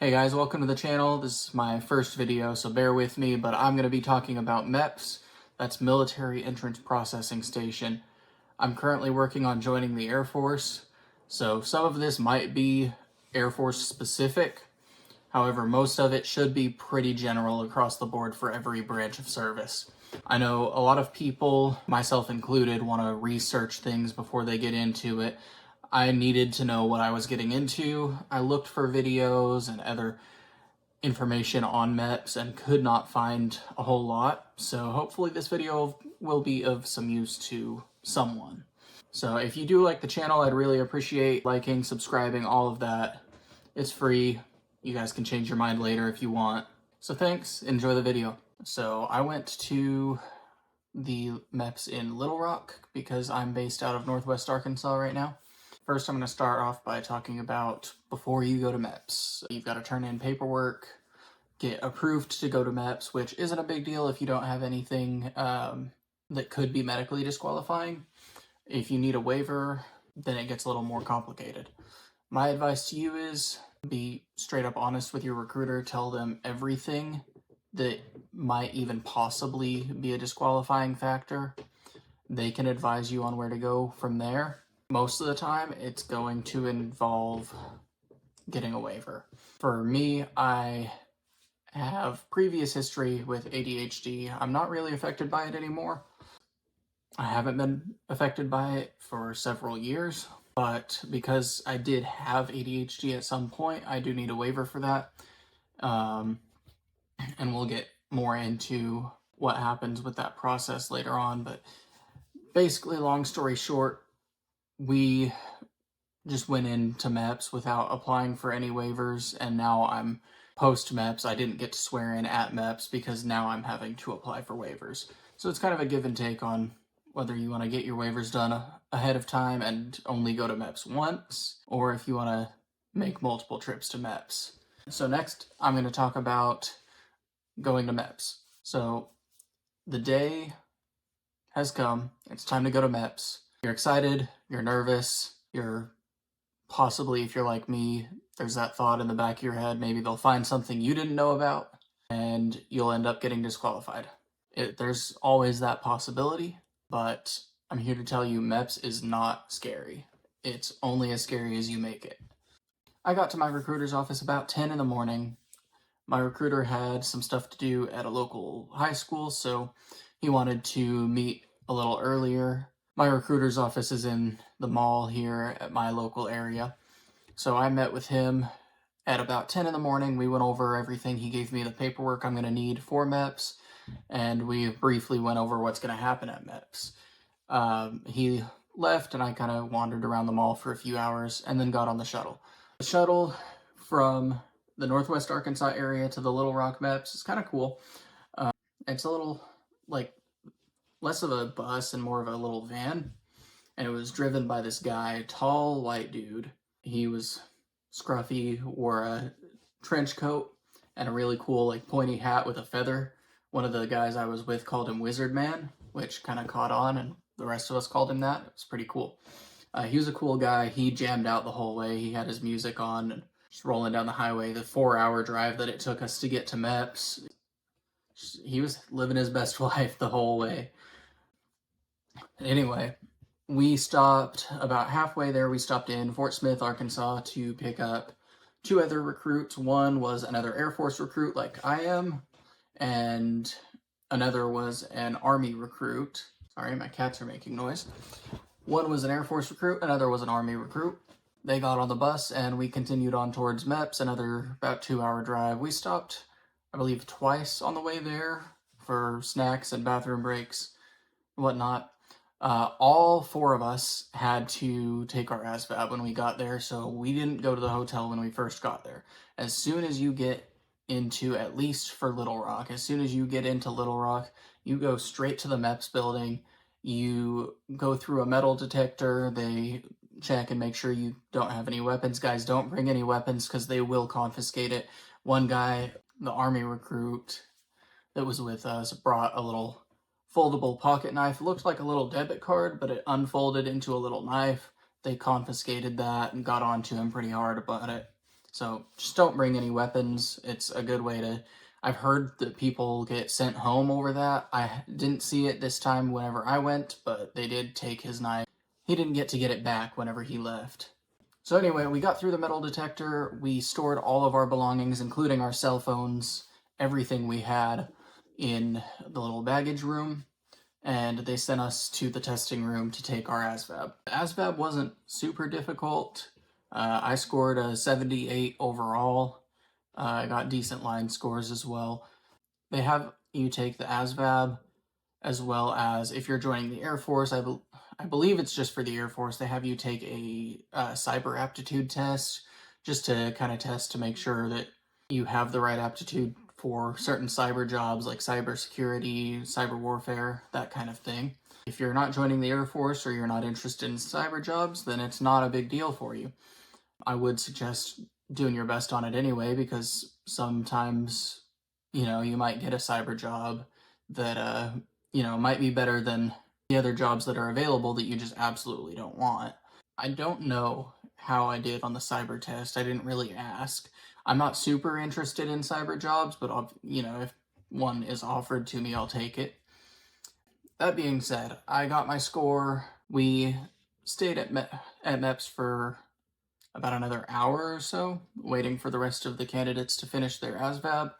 Hey guys, welcome to the channel. This is my first video, so bear with me, but I'm going to be talking about MEPS. That's Military Entrance Processing Station. I'm currently working on joining the Air Force, so some of this might be Air Force specific. However, most of it should be pretty general across the board for every branch of service. I know a lot of people, myself included, want to research things before they get into it. I needed to know what I was getting into. I looked for videos and other information on MEPS and could not find a whole lot. So hopefully this video will be of some use to someone. So if you do like the channel, I'd really appreciate liking, subscribing, all of that. It's free. You guys can change your mind later if you want. So thanks, enjoy the video. So I went to the MEPS in Little Rock because I'm based out of Northwest Arkansas right now. First, I'm going to start off by talking about before you go to MEPS. You've got to turn in paperwork, get approved to go to MEPS, which isn't a big deal if you don't have anything that could be medically disqualifying. If you need a waiver, then it gets a little more complicated. My advice to you is be straight up honest with your recruiter. Tell them everything that might even possibly be a disqualifying factor. They can advise you on where to go from there. Most of the time, it's going to involve getting a waiver. For me, I have previous history with ADHD. I'm not really affected by it anymore. I haven't been affected by it for several years, but because I did have ADHD at some point, I do need a waiver for that. And we'll get more into what happens with that process later on. But basically, long story short, we just went into MEPS without applying for any waivers, and now I'm post-MEPS. I didn't get to swear in at MEPS because now I'm having to apply for waivers. So it's kind of a give and take on whether you want to get your waivers done ahead of time and only go to MEPS once, or if you want to make multiple trips to MEPS. So next, I'm going to talk about going to MEPS. So the day has come. It's time to go to MEPS. You're excited, you're nervous, you're possibly, if you're like me, there's that thought in the back of your head, maybe they'll find something you didn't know about and you'll end up getting disqualified. There's always that possibility, but I'm here to tell you MEPS is not scary. It's only as scary as you make it. I got to my recruiter's office about 10 in the morning. My recruiter had some stuff to do at a local high school, so he wanted to meet a little earlier. My recruiter's office is in the mall here at my local area. So I met with him at about 10 in the morning. We went over everything. He gave me the paperwork I'm going to need for MEPS, and we briefly went over what's going to happen at MEPS. He left, and I kind of wandered around the mall for a few hours, and then got on the shuttle. The shuttle from the Northwest Arkansas area to the Little Rock MEPS is kind of cool. It's a little, like, less of a bus and more of a little van, and it was driven by this guy, tall white dude. He was scruffy, wore a trench coat and a really cool, like, pointy hat with a feather. One of the guys I was with called him Wizard Man, which kind of caught on, and the rest of us called him that. It was pretty cool. He was a cool guy. He jammed out the whole way. He had his music on and just rolling down the highway. The 4-hour drive that it took us to get to MEPS, he was living his best life the whole way. Anyway, we stopped about halfway there. We stopped in Fort Smith, Arkansas to pick up 2 other recruits. One was another Air Force recruit like I am, and another was an Army recruit. Sorry, my cats are making noise. One was an Air Force recruit, another was an Army recruit. They got on the bus and we continued on towards MEPS, another about 2-hour drive. We stopped, I believe, twice on the way there for snacks and bathroom breaks and whatnot. All 4 of us had to take our ASVAB when we got there, so we didn't go to the hotel when we first got there. As soon as you get into, at least for Little Rock, as soon as you get into Little Rock, you go straight to the MEPS building. You go through a metal detector. They check and make sure you don't have any weapons. Guys, don't bring any weapons because they will confiscate it. One guy, the Army recruit that was with us, brought a little foldable pocket knife. It looked like a little debit card, but it unfolded into a little knife. They confiscated that and got onto him pretty hard about it. So just don't bring any weapons. It's a good way to... I've heard that people get sent home over that. I didn't see it this time whenever I went, but they did take his knife. He didn't get to get it back whenever he left. So anyway, we got through the metal detector. We stored all of our belongings, including our cell phones, everything we had, in the little baggage room, and they sent us to the testing room to take our ASVAB. The ASVAB wasn't super difficult. I scored a 78 overall. I got decent line scores as well. They have you take the ASVAB, as well as if you're joining the Air Force, I believe it's just for the Air Force, they have you take a cyber aptitude test, just to kind of test to make sure that you have the right aptitude for certain cyber jobs like cybersecurity, cyber warfare, that kind of thing. If you're not joining the Air Force or you're not interested in cyber jobs, then it's not a big deal for you. I would suggest doing your best on it anyway, because sometimes, you might get a cyber job that, might be better than the other jobs that are available that you just absolutely don't want. I don't know how I did on the cyber test. I didn't really ask. I'm not super interested in cyber jobs, but if one is offered to me, I'll take it. That being said, I got my score. We stayed at MEPS for about another hour or so, waiting for the rest of the candidates to finish their ASVAB,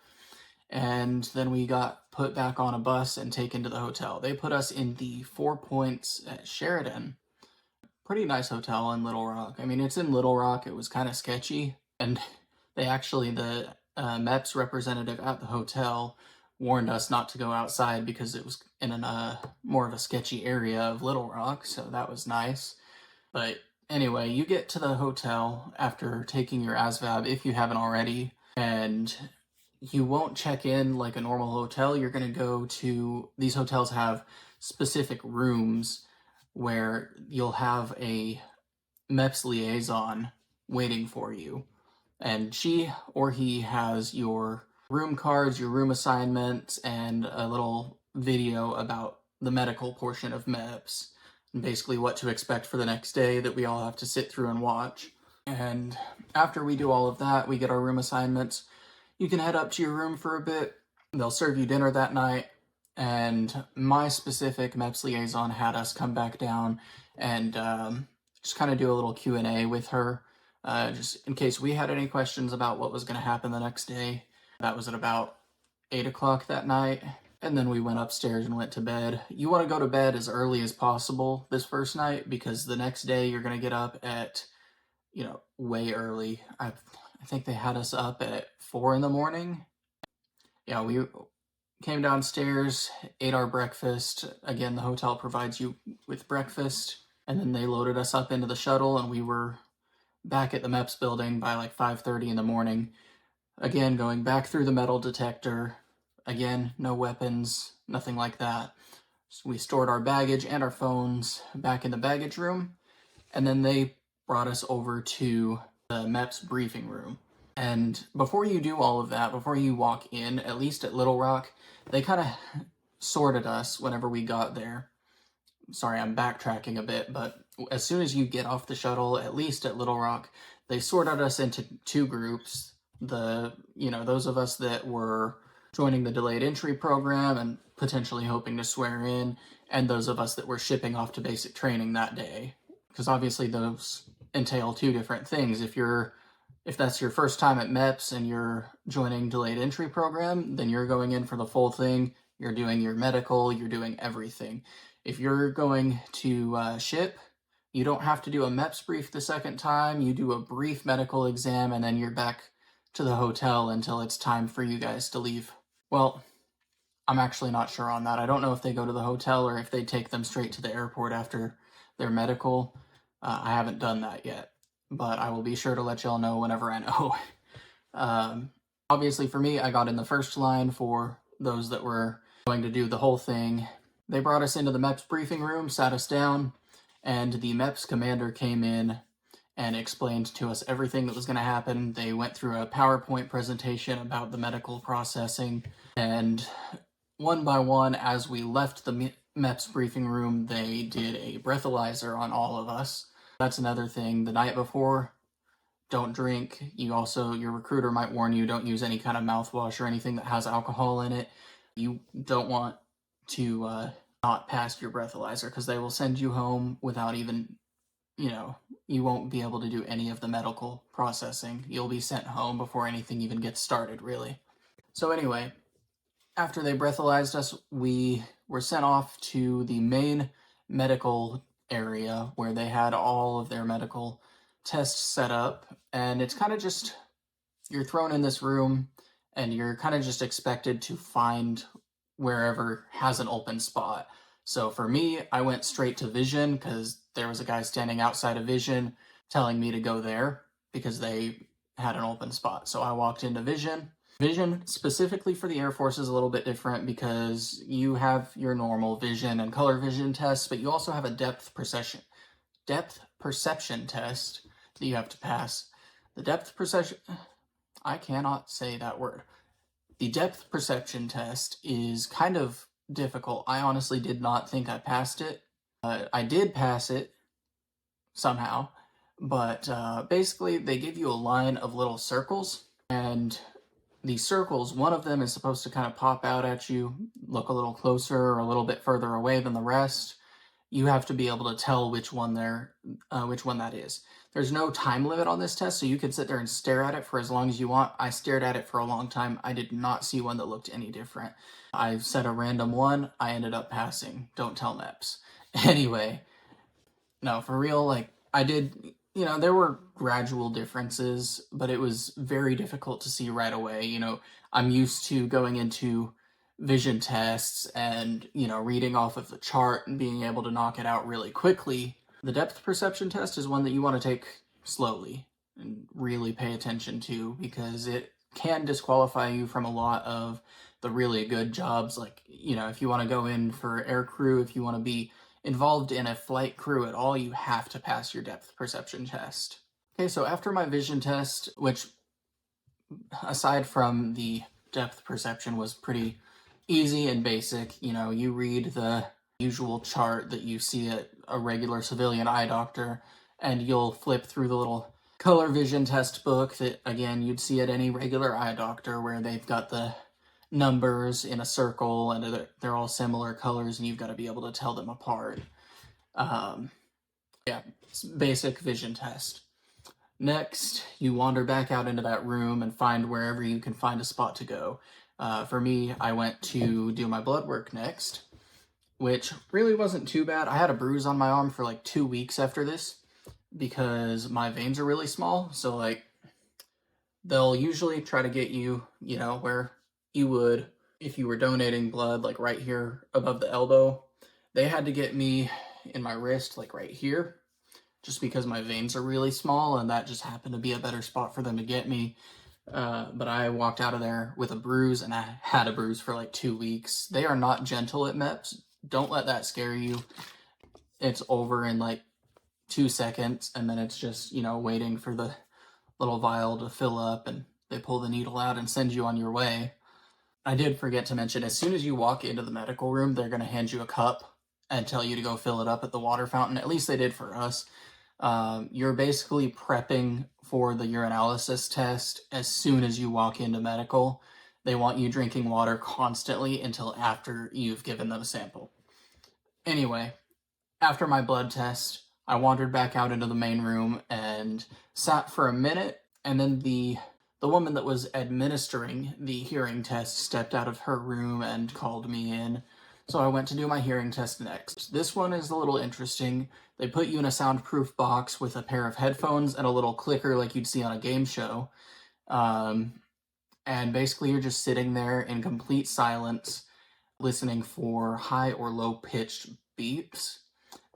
and then we got put back on a bus and taken to the hotel. They put us in the 4 Points at Sheridan. Pretty nice hotel in Little Rock. I mean, it's in Little Rock. It was kind of sketchy, and the MEPS representative at the hotel warned us not to go outside because it was in a more of a sketchy area of Little Rock, so that was nice. But anyway, you get to the hotel after taking your ASVAB, if you haven't already, and you won't check in like a normal hotel. You're going to go to... These hotels have specific rooms where you'll have a MEPS liaison waiting for you. And she or he has your room cards, your room assignments, and a little video about the medical portion of MEPS, and basically what to expect for the next day that we all have to sit through and watch. And after we do all of that, we get our room assignments. You can head up to your room for a bit. They'll serve you dinner that night. And my specific MEPS liaison had us come back down and just kind of do a little Q&A with her, just in case we had any questions about what was going to happen the next day. That was at about 8 o'clock that night. And then we went upstairs and went to bed. You want to go to bed as early as possible this first night, because the next day you're going to get up at, way early. I think they had us up at 4 in the morning. Yeah, we came downstairs, ate our breakfast. Again, the hotel provides you with breakfast. And then they loaded us up into the shuttle, and we were back at the MEPS building by like 5:30 in the morning. Again, going back through the metal detector. Again, no weapons, nothing like that. So we stored our baggage and our phones back in the baggage room, and then they brought us over to the MEPS briefing room. And before you do all of that, before you walk in, at least at Little Rock, they kind of sorted us whenever we got there. Sorry, I'm backtracking a bit, but as soon as you get off the shuttle, at least at Little Rock, they sorted us into two groups. Those of us that were joining the delayed entry program and potentially hoping to swear in, and those of us that were shipping off to basic training that day. Because obviously those entail two different things. If that's your first time at MEPS and you're joining delayed entry program, then you're going in for the full thing. You're doing your medical, you're doing everything. If you're going to ship, you don't have to do a MEPS brief the second time. You do a brief medical exam, and then you're back to the hotel until it's time for you guys to leave. Well, I'm actually not sure on that. I don't know if they go to the hotel or if they take them straight to the airport after their medical. I haven't done that yet, but I will be sure to let y'all know whenever I know. Obviously for me, I got in the first line for those that were going to do the whole thing. They brought us into the MEPS briefing room, sat us down, and the MEPS commander came in and explained to us everything that was going to happen. They went through a PowerPoint presentation about the medical processing, and one by one, as we left the MEPS briefing room, they did a breathalyzer on all of us. That's another thing. The night before, don't drink. Your recruiter might warn you, don't use any kind of mouthwash or anything that has alcohol in it. You don't want to not pass your breathalyzer, because they will send you home without even, you won't be able to do any of the medical processing. You'll be sent home before anything even gets started, really. So anyway, after they breathalyzed us, we were sent off to the main medical area where they had all of their medical tests set up. And it's kind of just, you're thrown in this room and you're kind of just expected to find wherever has an open spot. So for me, I went straight to Vision because there was a guy standing outside of Vision telling me to go there because they had an open spot. So I walked into Vision. Vision specifically for the Air Force is a little bit different because you have your normal vision and color vision tests, but you also have a depth perception test that you have to pass. The depth perception, I cannot say that word. The depth perception test is kind of difficult. I honestly did not think I passed it. I did pass it somehow, but basically they give you a line of little circles, and these circles, one of them is supposed to kind of pop out at you, look a little closer or a little bit further away than the rest. You have to be able to tell which one that is. There's no time limit on this test, so you can sit there and stare at it for as long as you want. I stared at it for a long time. I did not see one that looked any different. I said a random one. I ended up passing. Don't tell MEPS. Anyway, no, for real, like, I did, there were gradual differences, but it was very difficult to see right away. I'm used to going into vision tests and, reading off of the chart and being able to knock it out really quickly. The depth perception test is one that you want to take slowly and really pay attention to, because it can disqualify you from a lot of the really good jobs. Like, if you want to go in for air crew, if you want to be involved in a flight crew at all, you have to pass your depth perception test. Okay, so after my vision test, which aside from the depth perception was pretty easy and basic, you read the usual chart that you see at a regular civilian eye doctor, and you'll flip through the little color vision test book that, again, you'd see at any regular eye doctor, where they've got the numbers in a circle and they're all similar colors and you've got to be able to tell them apart. Yeah, it's basic vision test. Next, you wander back out into that room and find wherever you can find a spot to go. For me, I went to do my blood work next, which really wasn't too bad. I had a bruise on my arm for like 2 weeks after this because my veins are really small. So like, they'll usually try to get you, where you would if you were donating blood, like right here above the elbow. They had to get me in my wrist, like right here, just because my veins are really small, and that just happened to be a better spot for them to get me. But I walked out of there with a bruise, and I had a bruise for like 2 weeks. They are not gentle at MEPS. Don't let that scare you. It's over in like 2 seconds, and then it's just, waiting for the little vial to fill up, and they pull the needle out and send you on your way. I did forget to mention, as soon as you walk into the medical room, they're going to hand you a cup and tell you to go fill it up at the water fountain. At least they did for us. You're basically prepping for the urinalysis test as soon as you walk into medical. They want you drinking water constantly until after you've given them a sample. Anyway, after my blood test, I wandered back out into the main room and sat for a minute, and then the woman that was administering the hearing test stepped out of her room and called me in. So I went to do my hearing test next. This one is a little interesting. They put you in a soundproof box with a pair of headphones and a little clicker like you'd see on a game show. And basically you're just sitting there in complete silence, listening for high or low pitched beeps.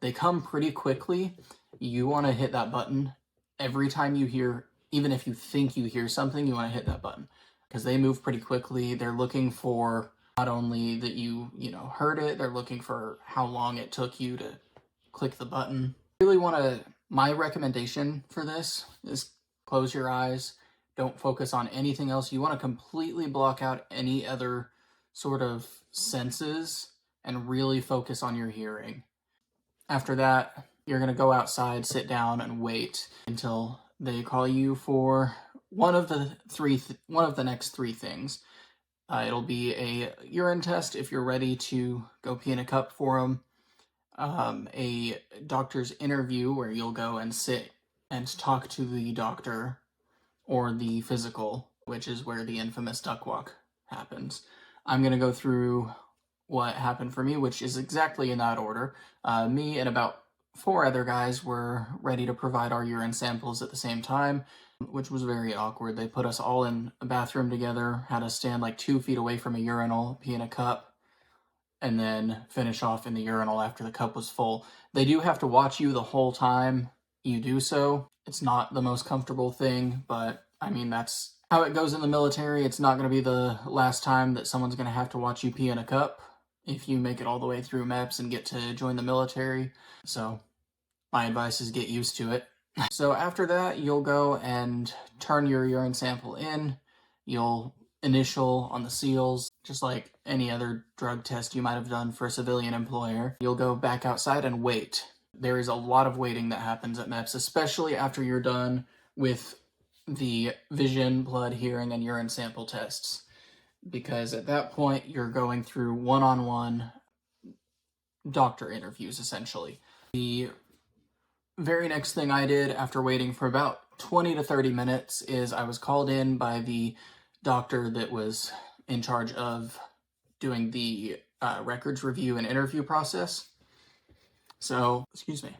They come pretty quickly. You want to hit that button every time you hear, even if you think you hear something, you want to hit that button, because they move pretty quickly. They're looking for not only that you heard it, they're looking for how long it took you to click the button. My recommendation for this is close your eyes. Don't focus on anything else. You want to completely block out any other sort of senses and really focus on your hearing. After that, you're going to go outside, sit down, and wait until They call you for one of the next three things. It'll be a urine test if you're ready to go pee in a cup for them. A doctor's interview where you'll go and sit and talk to the doctor, or the physical, which is where the infamous duck walk happens. I'm going to go through what happened for me, which is exactly in that order. Me and about 4 other guys were ready to provide our urine samples at the same time, which was very awkward. They put us all in a bathroom together, had us stand like 2 feet away from a urinal, pee in a cup, and then finish off in the urinal after the cup was full. They do have to watch you the whole time you do so. It's not the most comfortable thing, but I mean, that's how it goes in the military. It's not going to be the last time that someone's going to have to watch you pee in a cup if you make it all the way through MEPS and get to join the military. So my advice is get used to it. So after that, you'll go and turn your urine sample in. You'll initial on the seals, just like any other drug test you might have done for a civilian employer. You'll go back outside and wait. There is a lot of waiting that happens at MEPS, especially after you're done with the vision, blood, hearing, and urine sample tests, because at that point you're going through one-on-one doctor interviews, essentially. The very next thing I did after waiting for about 20 to 30 minutes is I was called in by the doctor that was in charge of doing the records review and interview process. So, excuse me.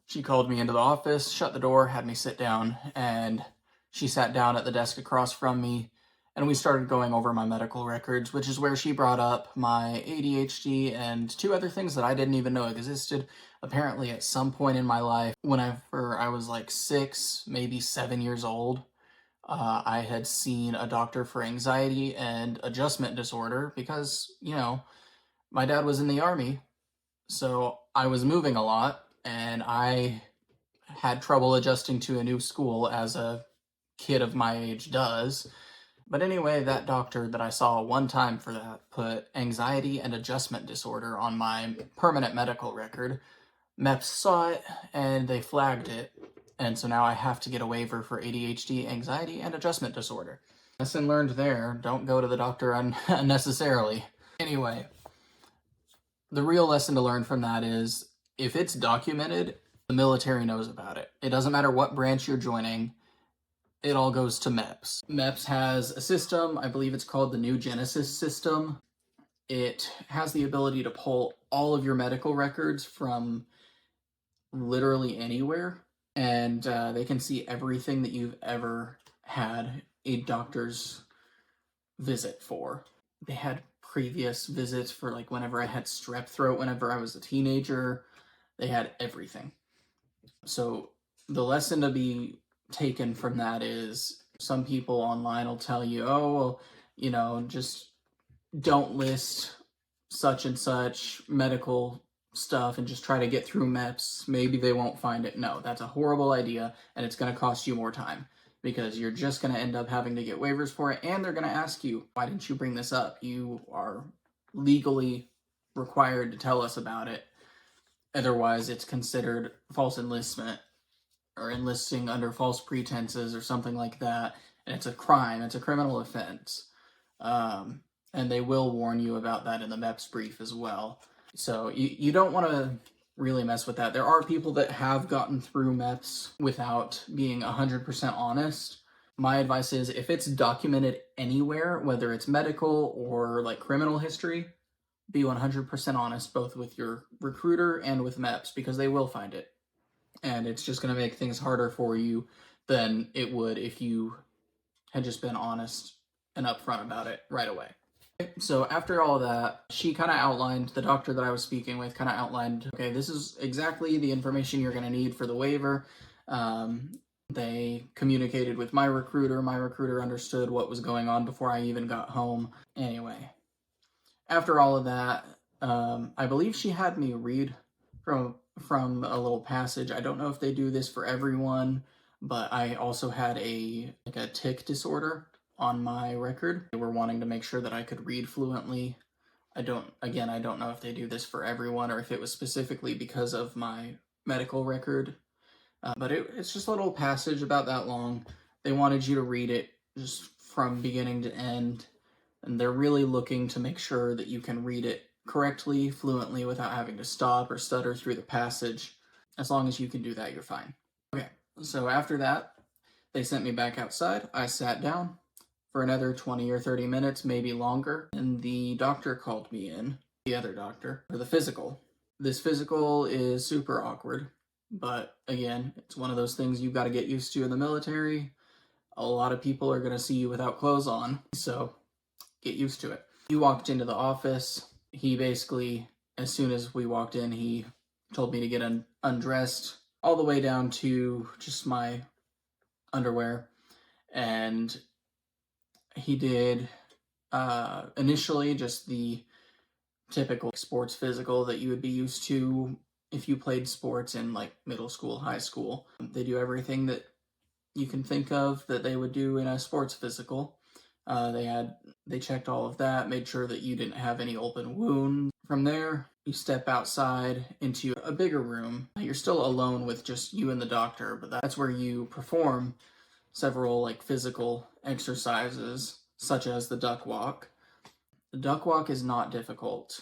She called me into the office, shut the door, had me sit down, and she sat down at the desk across from me, and we started going over my medical records, which is where she brought up my ADHD and 2 other things that I didn't even know existed. Apparently, at some point in my life, whenever I was like 6, maybe 7 years old, I had seen a doctor for anxiety and adjustment disorder because, you know, my dad was in the Army, so I was moving a lot, and I had trouble adjusting to a new school, as a kid of my age does. But anyway, that doctor that I saw one time for that put anxiety and adjustment disorder on my permanent medical record. MEPS saw it, and they flagged it, and so now I have to get a waiver for ADHD, anxiety, and adjustment disorder. Lesson learned there, don't go to the doctor unnecessarily. Anyway, the real lesson to learn from that is, if it's documented, the military knows about it. It doesn't matter what branch you're joining, it all goes to MEPS. MEPS has a system, I believe it's called the New Genesis system. It has the ability to pull all of your medical records from literally anywhere, and they can see everything that you've ever had a doctor's visit for. They had previous visits for, like, whenever I had strep throat, whenever I was a teenager. They had everything. So the lesson to be taken from that is, some people online will tell you, oh, well, you know, just don't list such and such medical stuff and just try to get through MEPS. Maybe they won't find it. No, that's a horrible idea, and it's going to cost you more time, because you're just going to end up having to get waivers for it, and they're going to ask you, why didn't you bring this up? You are legally required to tell us about it. Otherwise, it's considered false enlistment, or enlisting under false pretenses, or something like that, and it's a crime. It's a criminal offense. And they will warn you about that in the MEPS brief as well. So you don't want to really mess with that. There are people that have gotten through MEPS without being 100% honest. My advice is, if it's documented anywhere, whether it's medical or like criminal history, be 100% honest, both with your recruiter and with MEPS, because they will find it. And it's just going to make things harder for you than it would if you had just been honest and upfront about it right away. So after all that, she kind of outlined, the doctor that I was speaking with kind of outlined, okay, this is exactly the information you're going to need for the waiver. They communicated with my recruiter. My recruiter understood what was going on before I even got home. Anyway, after all of that, I believe she had me read from a little passage. I don't know if they do this for everyone, but I also had a tic disorder on my record. They were wanting to make sure that I could read fluently. I don't know if they do this for everyone, or if it was specifically because of my medical record. But it's just a little passage about that long. They wanted you to read it just from beginning to end, and they're really looking to make sure that you can read it correctly, fluently, without having to stop or stutter through the passage. As long as you can do that, you're fine. Okay, so after that, they sent me back outside. I sat down for another 20 or 30 minutes, maybe longer, and the doctor called me in, the other doctor, for the physical. This physical is super awkward, but again, it's one of those things you've got to get used to in the military. A lot of people are going to see you without clothes on, so get used to it. He walked into the office. He basically, as soon as we walked in, he told me to get undressed all the way down to just my underwear. And he did initially just the typical sports physical that you would be used to if you played sports in like middle school, high school. They do everything that you can think of that they would do in a sports physical. They checked all of that, made sure that you didn't have any open wounds. From there, you step outside into a bigger room. You're still alone with just you and the doctor, but that's where you perform several like physical exercises, such as the duck walk. The duck walk is not difficult.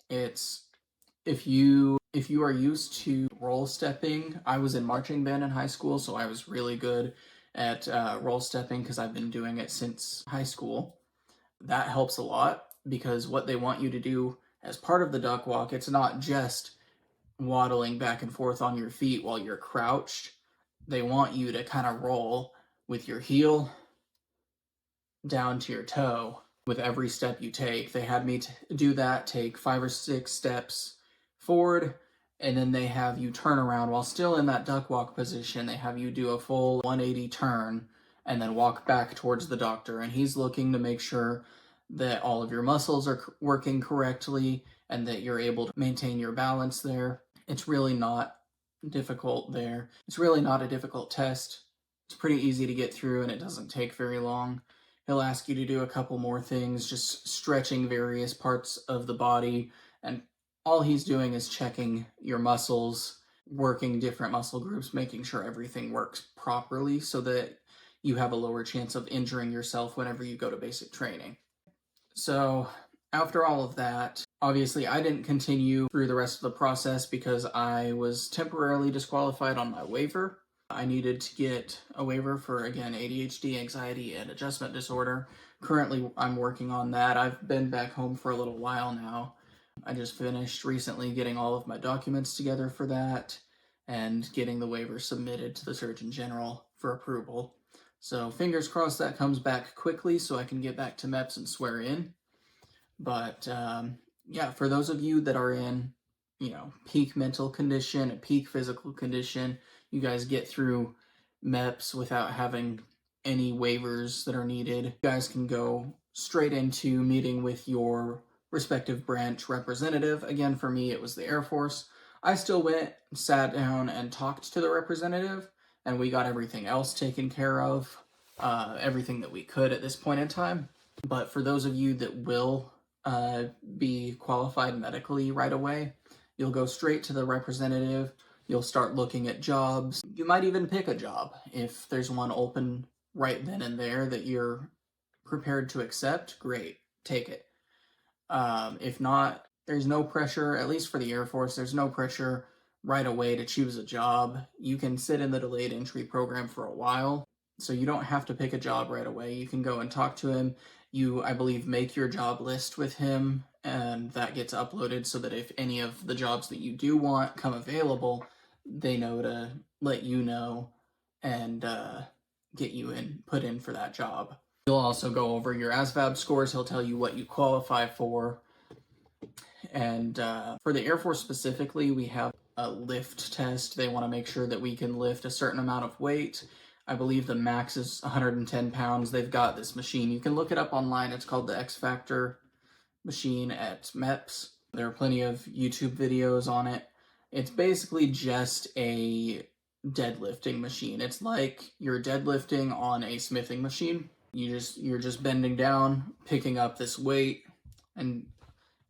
It's if you are used to roll stepping. I was in marching band in high school, so I was really good at roll stepping because I've been doing it since high school. That helps a lot because what they want you to do as part of the duck walk, it's not just waddling back and forth on your feet while you're crouched. They want you to kind of roll with your heel down to your toe with every step you take. They had me do that, take 5 or 6 steps forward, and then they have you turn around while still in that duck walk position. They have you do a full 180 turn and then walk back towards the doctor. And he's looking to make sure that all of your muscles are working correctly and that you're able to maintain your balance there. It's really not difficult there. It's really not a difficult test. It's pretty easy to get through and it doesn't take very long. He'll ask you to do a couple more things, just stretching various parts of the body, and all he's doing is checking your muscles, working different muscle groups, making sure everything works properly so that you have a lower chance of injuring yourself whenever you go to basic training. So after all of that, obviously I didn't continue through the rest of the process because I was temporarily disqualified on my waiver. I needed to get a waiver for, again, ADHD, anxiety, and adjustment disorder. Currently, I'm working on that. I've been back home for a little while now. I just finished recently getting all of my documents together for that and getting the waiver submitted to the Surgeon General for approval. So fingers crossed that comes back quickly so I can get back to MEPS and swear in. But yeah, for those of you that are in, peak mental condition, a peak physical condition, you guys get through MEPS without having any waivers that are needed. You guys can go straight into meeting with your respective branch representative. Again, for me, it was the Air Force. I still went, sat down, and talked to the representative, and we got everything else taken care of, everything that we could at this point in time. But for those of you that will be qualified medically right away, you'll go straight to the representative. You'll start looking at jobs. You might even pick a job if there's one open right then and there that you're prepared to accept. Great, take it. If not, there's no pressure, at least for the Air Force, there's no pressure right away to choose a job. You can sit in the delayed entry program for a while, so you don't have to pick a job right away. You can go and talk to him. You, I believe, make your job list with him, and that gets uploaded so that if any of the jobs that you do want come available, they know to let you know and get you put in for that job. He'll also go over your ASVAB scores. He'll tell you what you qualify for. And for the Air Force specifically, we have a lift test. They want to make sure that we can lift a certain amount of weight. I believe the max is 110 pounds. They've got this machine. You can look it up online. It's called the X Factor machine at MEPS. There are plenty of YouTube videos on it. It's basically just a deadlifting machine. It's like you're deadlifting on a smithing machine. You're just bending down, picking up this weight, and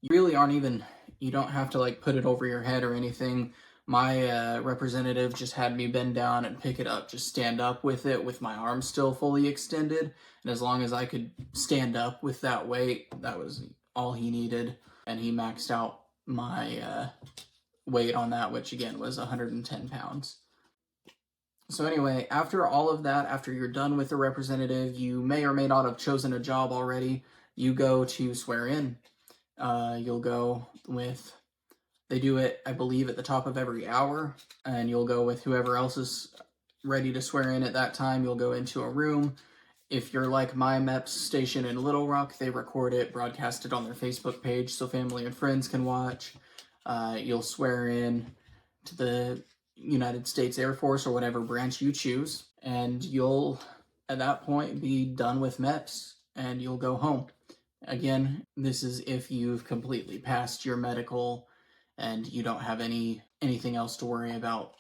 you really aren't even, you don't have to like put it over your head or anything. My representative just had me bend down and pick it up, just stand up with it with my arm still fully extended. And as long as I could stand up with that weight, that was all he needed. And he maxed out my weight on that, which again was 110 pounds. So anyway, after all of that, after you're done with the representative, you may or may not have chosen a job already. You go to swear in. You'll go with, they do it, I believe, at the top of every hour, and you'll go with whoever else is ready to swear in at that time. You'll go into a room. If you're like my MEPS station in Little Rock, they record it, broadcast it on their Facebook page so family and friends can watch. You'll swear in to the United States Air Force or whatever branch you choose, and you'll, at that point, be done with MEPS, and you'll go home. Again, this is if you've completely passed your medical and you don't have anything else to worry about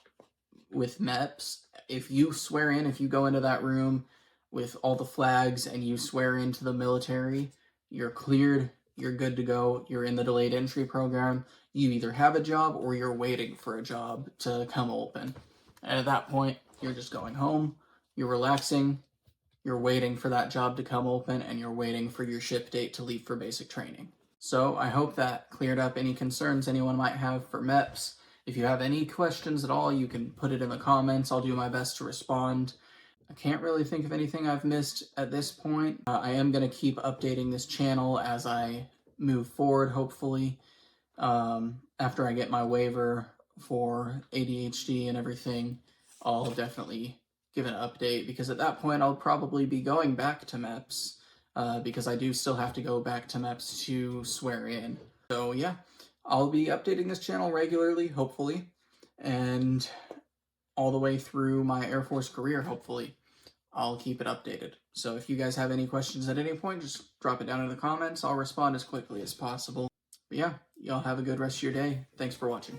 with MEPS. If you swear in, if you go into that room with all the flags and you swear into the military, you're cleared, you're good to go, you're in the delayed entry program, you either have a job or you're waiting for a job to come open. And at that point, you're just going home, you're relaxing, you're waiting for that job to come open, and you're waiting for your ship date to leave for basic training. So I hope that cleared up any concerns anyone might have for MEPS. If you have any questions at all, you can put it in the comments. I'll do my best to respond. I can't really think of anything I've missed at this point. I am going to keep updating this channel as I move forward, hopefully. After I get my waiver for ADHD and everything, I'll definitely give an update, because at that point I'll probably be going back to MEPS, because I do still have to go back to MEPS to swear in. So yeah, I'll be updating this channel regularly, hopefully, and all the way through my Air Force career, hopefully. I'll keep it updated. So if you guys have any questions at any point, just drop it down in the comments. I'll respond as quickly as possible. But yeah, y'all have a good rest of your day. Thanks for watching.